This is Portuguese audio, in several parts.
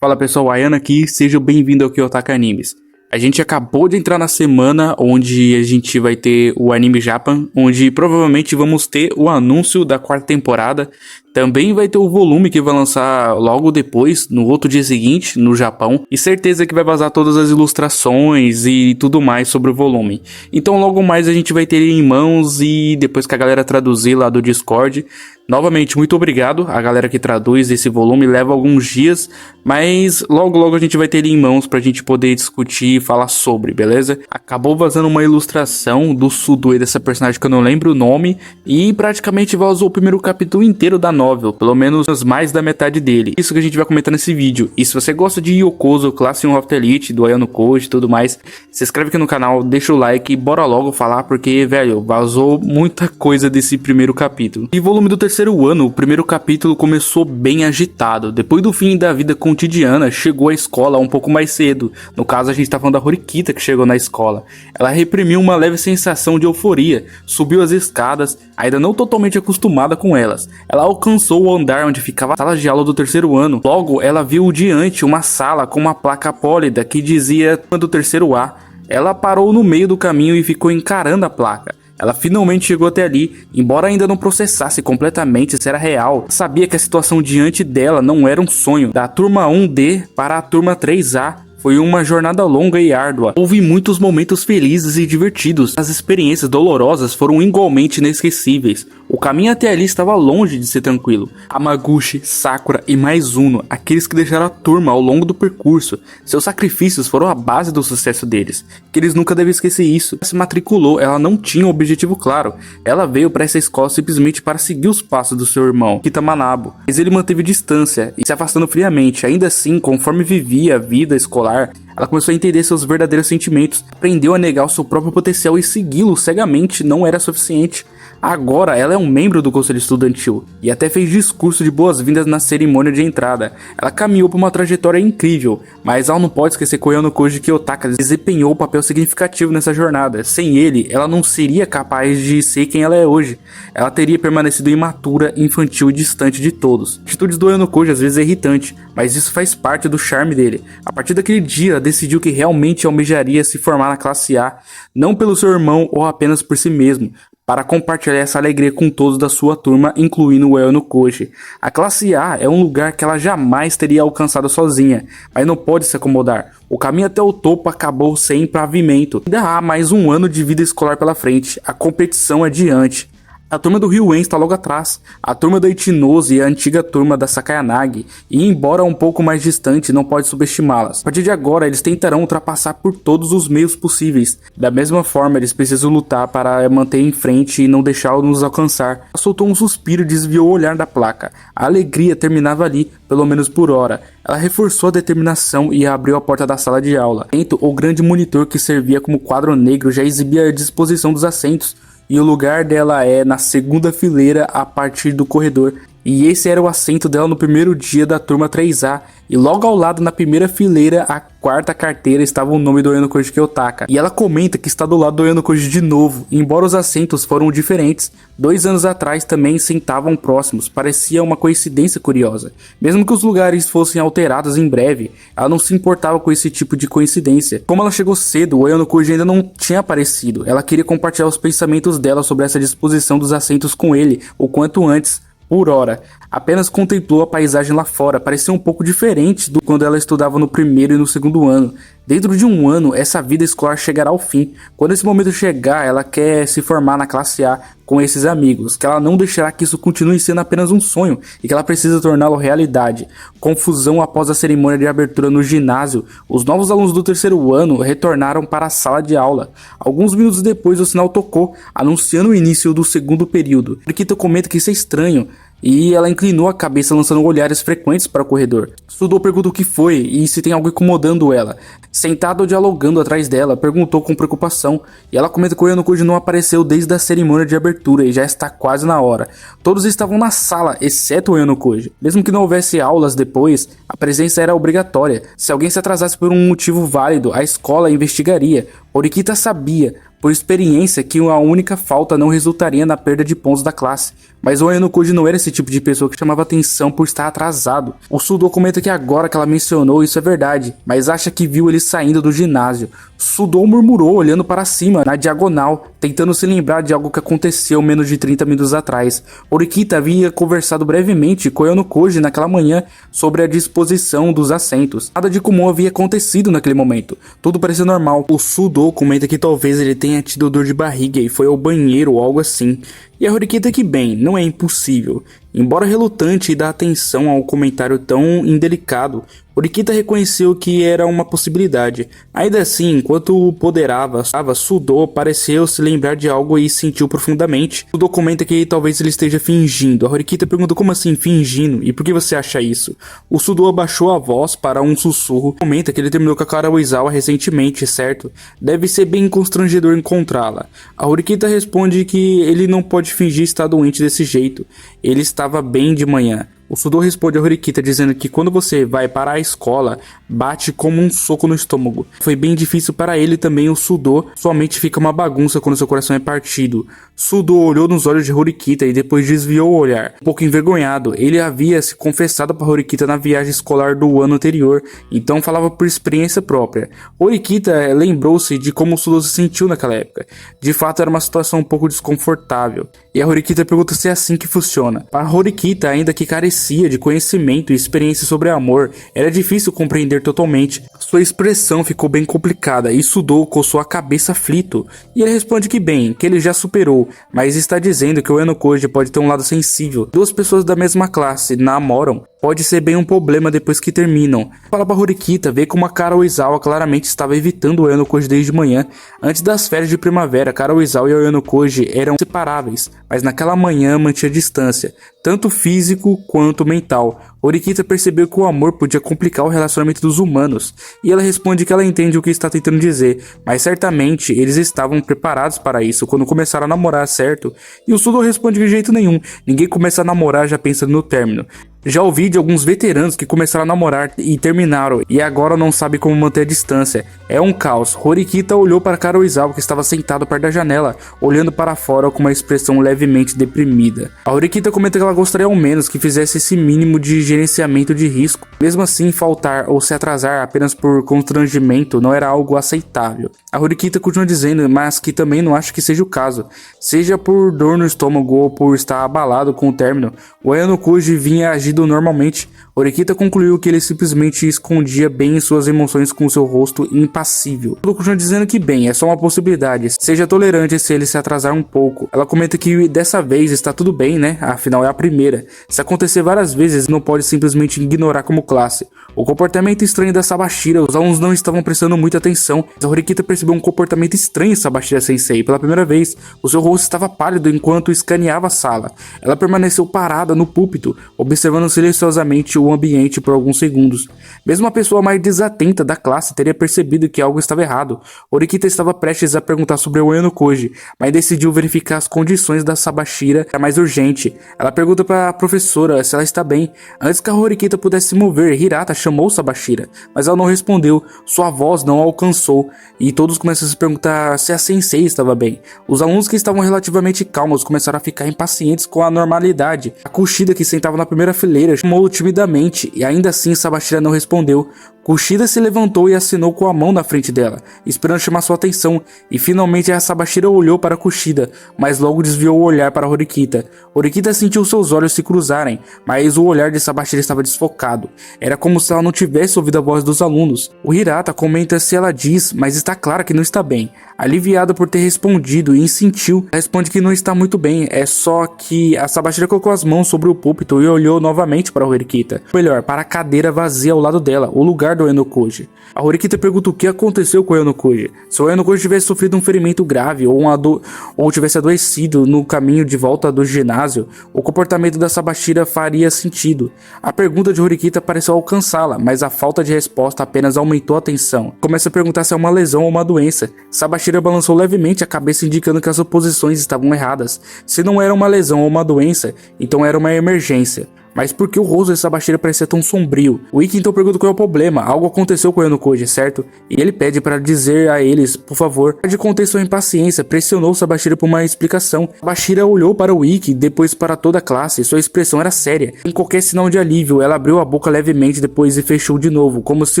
Fala pessoal, Ayana aqui, seja bem-vindo ao Kiyotaka Animes. A gente acabou de entrar na semana onde a gente vai ter o Anime Japan, onde provavelmente vamos ter o anúncio da quarta temporada. Também vai ter o volume que vai lançar logo depois, no outro dia seguinte, no Japão. E certeza que vai vazar todas as ilustrações e tudo mais sobre o volume. Então logo mais a gente vai ter ele em mãos e depois que a galera traduzir lá do Discord. Novamente, muito obrigado a galera que traduz esse volume, leva alguns dias, mas logo a gente vai ter ele em mãos pra gente poder discutir e falar sobre, beleza? Acabou vazando uma ilustração do Sudoi dessa personagem que eu não lembro o nome, e praticamente vazou o primeiro capítulo inteiro da novel, pelo menos mais da metade dele. Isso que a gente vai comentar nesse vídeo. E se você gosta de Yokozo, Class 1 of the Elite, do Ayano Koji e tudo mais, se inscreve aqui no canal, deixa o like e bora logo falar, porque, velho, vazou muita coisa desse primeiro capítulo. E volume do terceiro ano, o primeiro capítulo começou bem agitado. Depois do fim da vida cotidiana, chegou à escola um pouco mais cedo. No caso, a gente tá falando da Horikita que chegou na escola. Ela reprimiu uma leve sensação de euforia, subiu as escadas, ainda não totalmente acostumada com elas. Ela alcançou o andar onde ficava a sala de aula do terceiro ano. Logo, ela viu diante uma sala com uma placa pólida que dizia do terceiro A. Ela parou no meio do caminho e ficou encarando a placa. Ela finalmente chegou até ali, embora ainda não processasse completamente se era real. Sabia que a situação diante dela não era um sonho. Da turma 1D para a turma 3A. Foi uma jornada longa e árdua. Houve muitos momentos felizes e divertidos. As experiências dolorosas foram igualmente inesquecíveis. O caminho até ali estava longe de ser tranquilo. Hamaguchi, Sakura e mais Uno, aqueles que deixaram a turma ao longo do percurso. Seus sacrifícios foram a base do sucesso deles. Que eles nunca devem esquecer isso. Ela se matriculou, ela não tinha um objetivo claro. Ela veio para essa escola simplesmente para seguir os passos do seu irmão, Kitamanabo. Mas ele manteve distância e se afastando friamente. Ainda assim, conforme vivia a vida escolar, ela começou a entender seus verdadeiros sentimentos, aprendeu a negar o seu próprio potencial e segui-lo cegamente não era suficiente. Agora ela é um membro do conselho estudantil e até fez discurso de boas-vindas na cerimônia de entrada. Ela caminhou por uma trajetória incrível, mas ela não pode esquecer que o Ayano Koji Kiyotaka desempenhou um papel significativo nessa jornada. Sem ele, ela não seria capaz de ser quem ela é hoje. Ela teria permanecido imatura, infantil e distante de todos. Atitudes do Ayano Koji às vezes é irritante, mas isso faz parte do charme dele. A partir daquele dia, ela decidiu que realmente almejaria se formar na classe A, não pelo seu irmão ou apenas por si mesmo, para compartilhar essa alegria com todos da sua turma, incluindo o Ayano Koji. A classe A é um lugar que ela jamais teria alcançado sozinha, mas não pode se acomodar. O caminho até o topo acabou sem pavimento. Ainda há mais um ano de vida escolar pela frente, a competição é adiante. A turma do Ryuen está logo atrás, a turma da Ichinose e a antiga turma da Sakayanagi, e embora um pouco mais distante, não pode subestimá-las. A partir de agora, eles tentarão ultrapassar por todos os meios possíveis. Da mesma forma, eles precisam lutar para manter em frente e não deixá-lo nos alcançar. Ela soltou um suspiro e desviou o olhar da placa. A alegria terminava ali, pelo menos por hora. Ela reforçou a determinação e abriu a porta da sala de aula. O grande monitor que servia como quadro negro já exibia a disposição dos assentos, e o lugar dela é na segunda fileira a partir do corredor. E esse era o assento dela no primeiro dia da turma 3A. E logo ao lado, na primeira fileira, a quarta carteira, estava o nome do Ayano Koji Kiyotaka. E ela comenta que está do lado do Ayano Koji de novo, embora os assentos foram diferentes. 2 anos atrás também sentavam próximos, parecia uma coincidência curiosa. Mesmo que os lugares fossem alterados em breve, ela não se importava com esse tipo de coincidência. Como ela chegou cedo, o Ayano Koji ainda não tinha aparecido. Ela queria compartilhar os pensamentos dela sobre essa disposição dos assentos com ele, o quanto antes. Por hora, apenas contemplou a paisagem lá fora, parecia um pouco diferente do quando ela estudava no primeiro e no segundo ano. Dentro de um ano, essa vida escolar chegará ao fim. Quando esse momento chegar, ela quer se formar na classe A com esses amigos, que ela não deixará que isso continue sendo apenas um sonho e que ela precisa torná-lo realidade. Confusão após a cerimônia de abertura no ginásio, os novos alunos do terceiro ano retornaram para a sala de aula. Alguns minutos depois, o sinal tocou, anunciando o início do segundo período. Rikito comenta que isso é estranho, e ela inclinou a cabeça lançando olhares frequentes para o corredor. Sudou pergunta o que foi e se tem algo incomodando ela. Sentado ou dialogando atrás dela, perguntou com preocupação, e ela comenta que o Ayano Koji não apareceu desde a cerimônia de abertura e já está quase na hora. Todos estavam na sala, exceto o Ayano Koji. Mesmo que não houvesse aulas depois, a presença era obrigatória. Se alguém se atrasasse por um motivo válido, a escola investigaria. Horikita sabia, por experiência que a única falta não resultaria na perda de pontos da classe. Mas o Ayano Koji não era esse tipo de pessoa que chamava atenção por estar atrasado. O Sudo comenta que agora que ela mencionou isso é verdade, mas acha que viu ele saindo do ginásio. Sudo murmurou olhando para cima, na diagonal, tentando se lembrar de algo que aconteceu menos de 30 minutos atrás. Horikita havia conversado brevemente com Ayano Koji naquela manhã sobre a disposição dos assentos. Nada de comum havia acontecido naquele momento. Tudo parecia normal. O Sudo comenta que talvez ele tenha tido dor de barriga e foi ao banheiro ou algo assim. E a Horikita que bem, não é impossível. Embora relutante e dar atenção ao comentário tão indelicado, Horikita reconheceu que era uma possibilidade. Ainda assim, enquanto poderava, Sudo pareceu se lembrar de algo e sentiu profundamente. Sudo comenta que talvez ele esteja fingindo. A Horikita pergunta como assim fingindo e por que você acha isso? O Sudo abaixou a voz para um sussurro. Comenta que ele terminou com a Kara Oizawa recentemente, certo? Deve ser bem constrangedor encontrá-la. A Horikita responde que ele não pode fingir estar doente desse jeito. Ele estava bem de manhã. O Sudo responde a Horikita dizendo que quando você vai para a escola, bate como um soco no estômago. Foi bem difícil para ele também, o Sudo. Sua mente fica uma bagunça quando seu coração é partido. Sudo olhou nos olhos de Horikita e depois desviou o olhar. Um pouco envergonhado, ele havia se confessado para Horikita na viagem escolar do ano anterior, então falava por experiência própria. Horikita lembrou-se de como o Sudo se sentiu naquela época. De fato, era uma situação um pouco desconfortável. E a Horikita pergunta se é assim que funciona. Para Horikita, ainda que carecia de conhecimento e experiência sobre amor, era difícil compreender totalmente. Sua expressão ficou bem complicada e Sudo coçou a cabeça aflito. E ele responde que bem, que ele já superou, mas está dizendo que o Ayano Koji pode ter um lado sensível. Duas pessoas da mesma classe namoram, pode ser bem um problema depois que terminam. Fala pra Horikita, vê como a Kara Oizawa claramente estava evitando o Ayano Koji desde manhã. Antes das férias de primavera, Kara Oizawa e o Ayano Koji eram separáveis, mas naquela manhã mantinha distância, tanto físico quanto mental. Horikita percebeu que o amor podia complicar o relacionamento dos humanos, e ela responde que ela entende o que está tentando dizer, mas certamente eles estavam preparados para isso quando começaram a namorar, certo? E o Sudo responde de jeito nenhum, ninguém começa a namorar já pensando no término. Já ouvi de alguns veteranos que começaram a namorar e terminaram, e agora não sabe como manter a distância. É um caos. Horikita olhou para Kara Oizawa, que estava sentado perto da janela, olhando para fora com uma expressão levemente deprimida. A Horikita comenta que ela gostaria ao menos que fizesse esse mínimo de gerenciamento de risco. Mesmo assim, faltar ou se atrasar apenas por constrangimento não era algo aceitável. A Horikita continua dizendo, mas que também não acha que seja o caso. Seja por dor no estômago ou por estar abalado com o término, o Ayano Koji vinha agindo normalmente. Horikita concluiu que ele simplesmente escondia bem suas emoções com seu rosto impassível. Tudo continua dizendo que bem, é só uma possibilidade. Seja tolerante se ele se atrasar um pouco. Ela comenta que dessa vez está tudo bem, né? Afinal é a primeira. Se acontecer várias vezes, não pode simplesmente ignorar como classe. O comportamento estranho da Sabashira, os alunos não estavam prestando muita atenção. A Horikita percebeu um comportamento estranho em Sabashira Sensei. Pela primeira vez, o seu rosto estava pálido enquanto escaneava a sala. Ela permaneceu parada no púlpito, observando silenciosamente o ambiente por alguns segundos. Mesmo a pessoa mais desatenta da classe teria percebido que algo estava errado. Horikita estava prestes a perguntar sobre o Ayano Koji, mas decidiu verificar as condições da Sabashira, que era mais urgente. Ela pergunta para a professora se ela está bem. Antes que a Horikita pudesse se mover, Hirata chamou Sabashira, mas ela não respondeu. Sua voz não a alcançou, e todos começaram a se perguntar se a sensei estava bem. Os alunos que estavam relativamente calmos começaram a ficar impacientes com a normalidade. A Kushida, que sentava na primeira fileira, chamou timidamente, e ainda assim Sabashira não respondeu. Kushida se levantou e acenou com a mão na frente dela, esperando chamar sua atenção, e finalmente a Sabashira olhou para Kushida, mas logo desviou o olhar para Horikita. Horikita sentiu seus olhos se cruzarem, mas o olhar de Sabashira estava desfocado. Era como se ela não tivesse ouvido a voz dos alunos. O Hirata comenta se ela diz, mas está clara que não está bem. Aliviada por ter respondido e insentiu, responde que não está muito bem, é só que a Sabashira colocou as mãos sobre o púlpito e olhou novamente para Horikita. Ou melhor, para a cadeira vazia ao lado dela, o lugar do Ayano Koji. A Horikita pergunta o que aconteceu com o Ayano Koji. Se o Ayano Koji tivesse sofrido um ferimento grave ou tivesse adoecido no caminho de volta do ginásio, o comportamento da Sabashira faria sentido. A pergunta de Horikita pareceu alcançá-la, mas a falta de resposta apenas aumentou a tensão. Começa a perguntar se é uma lesão ou uma doença. Sabashira balançou levemente a cabeça, indicando que as suposições estavam erradas. Se não era uma lesão ou uma doença, então era uma emergência. Mas por que o rosto de Sabashira parecia tão sombrio? O Ikki então pergunta qual é o problema. Algo aconteceu com o Oenokoji, certo? E ele pede para dizer a eles, por favor. De conter sua impaciência, pressionou Sabashira por uma explicação. Sabashira olhou para o Ikki, depois para toda a classe. Sua expressão era séria. Em qualquer sinal de alívio, ela abriu a boca levemente depois e fechou de novo, como se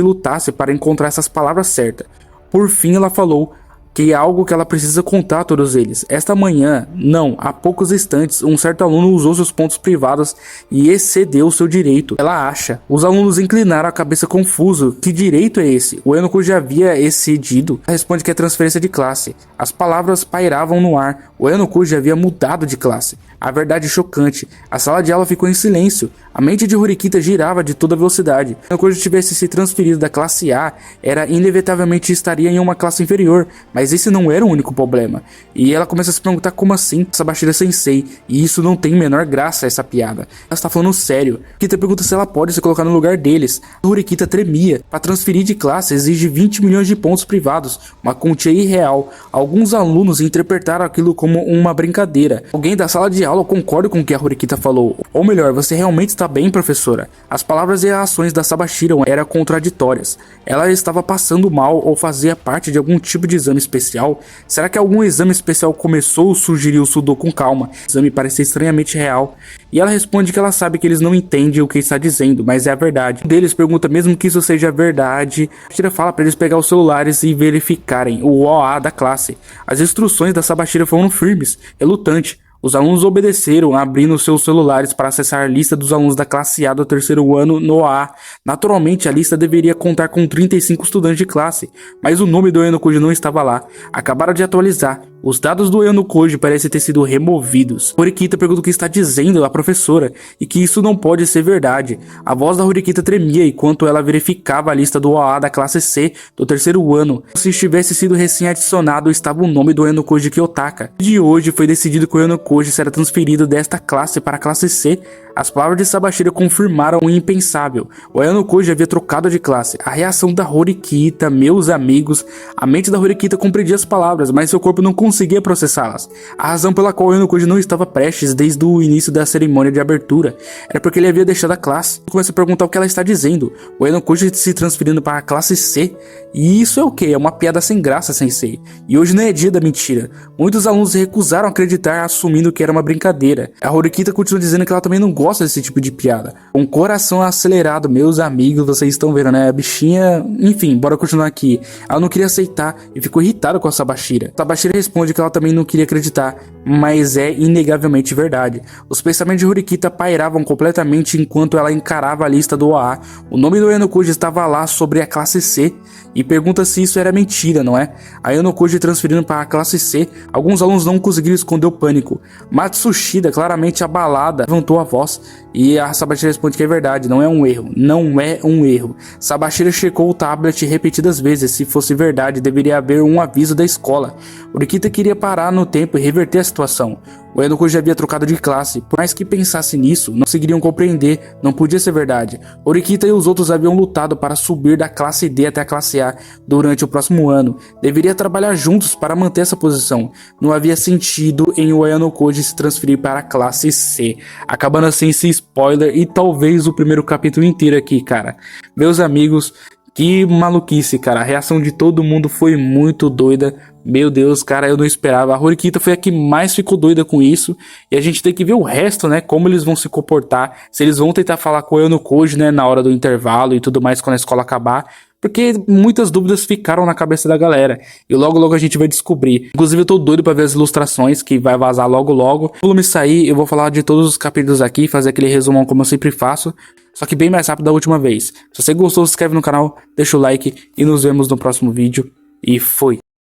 lutasse para encontrar essas palavras certas. Por fim, ela falou que é algo que ela precisa contar a todos eles. Esta manhã, não, há poucos instantes, um certo aluno usou seus pontos privados e excedeu seu direito. Ela acha. Os alunos inclinaram a cabeça confuso. Que direito é esse? O Oenokoji já havia excedido. Ela responde que é transferência de classe. As palavras pairavam no ar. O Oenokoji havia mudado de classe. A verdade chocante. A sala de aula ficou em silêncio. A mente de Horikita girava de toda velocidade. Se o Oenokoji tivesse se transferido da classe A, era inevitavelmente estaria em uma classe inferior, mas esse não era o único problema. E ela começa a se perguntar como assim Sabashira Sensei, e isso não tem menor graça essa piada. Ela está falando sério. Horikita pergunta se ela pode se colocar no lugar deles. A Horikita tremia. Para transferir de classe exige 20 milhões de pontos privados, uma quantia irreal. Alguns alunos interpretaram aquilo como uma brincadeira. Alguém da sala de aula concorda com o que a Horikita falou. Ou melhor, você realmente está bem, professora? As palavras e as ações da Sabashira eram contraditórias. Ela estava passando mal ou fazia parte de algum tipo de exame especial? Será que algum exame especial começou ou sugeriu o Sudoku com calma? O exame parecia estranhamente real. E ela responde que ela sabe que eles não entendem o que está dizendo, mas é a verdade. Um deles pergunta mesmo que isso seja verdade. Sabashira fala para eles pegar os celulares e verificarem o OA da classe. As instruções da Sabashira foram firmes, relutante. Os alunos obedeceram, abrindo seus celulares para acessar a lista dos alunos da classe A do terceiro ano no OA. Naturalmente, a lista deveria contar com 35 estudantes de classe, mas o nome do Oenokoji não estava lá. Acabaram de atualizar. Os dados do Oenokoji parecem ter sido removidos. Horikita pergunta o que está dizendo a professora e que isso não pode ser verdade. A voz da Horikita tremia enquanto ela verificava a lista do OA da classe C do terceiro ano. Se estivesse sido recém-adicionado, estava o nome do Oenokoji Kiyotaka. De hoje foi decidido que o Oenokoji será transferido desta classe para a classe C. As palavras de Sabashira confirmaram o impensável. O Oenokoji havia trocado de classe. A reação da Horikita, meus amigos. A mente da Horikita compreendia as palavras, mas seu corpo não conseguia processá-las. A razão pela qual o Oenokoji não estava prestes desde o início da cerimônia de abertura era porque ele havia deixado a classe. Começa a perguntar o que ela está dizendo. O Oenokoji se transferindo para a classe C. E isso é o que? É uma piada sem graça, sensei. E hoje não é dia da mentira. Muitos alunos recusaram acreditar, assumindo que era uma brincadeira. A Horikita continua dizendo que ela também não gosta desse tipo de piada. Com o coração acelerado, meus amigos, vocês estão vendo, né? A bichinha... Enfim, bora continuar aqui. Ela não queria aceitar e ficou irritada com a Sabashira. Sabashira responde que ela também não queria acreditar, mas é inegavelmente verdade. Os pensamentos de Horikita pairavam completamente enquanto ela encarava a lista do OA. O nome do Oenokoji estava lá sobre a classe C e pergunta se isso era mentira, não é? A Oenokoji transferindo para a classe C, alguns alunos não conseguiram esconder o pânico. Matsushida, claramente abalada, levantou a voz e a Sabashira responde que é verdade, não é um erro, não é um erro. Sabashira checou o tablet repetidas vezes, se fosse verdade deveria haver um aviso da escola. Horikita queria parar no tempo e reverter a situação. O Oenokoji havia trocado de classe, por mais que pensasse nisso, não conseguiriam compreender, não podia ser verdade. Horikita e os outros haviam lutado para subir da classe D até a classe A durante o próximo ano. Deveria trabalhar juntos para manter essa posição. Não havia sentido em o Oenokoji se transferir para a classe C. Acabando assim esse spoiler e talvez o primeiro capítulo inteiro aqui, cara. Meus amigos, que maluquice, cara. A reação de todo mundo foi muito doida. Meu Deus, cara, eu não esperava. A Horikita foi a que mais ficou doida com isso. E a gente tem que ver o resto, né? Como eles vão se comportar. Se eles vão tentar falar com o Oenokoji, né? Na hora do intervalo e tudo mais, quando a escola acabar. Porque muitas dúvidas ficaram na cabeça da galera. E logo logo a gente vai descobrir. Inclusive eu tô doido pra ver as ilustrações que vai vazar logo logo. Quando me sair, eu vou falar de todos os capítulos aqui. Fazer aquele resumão como eu sempre faço. Só que bem mais rápido da última vez. Se você gostou, se inscreve no canal, deixa o like. E nos vemos no próximo vídeo. E foi!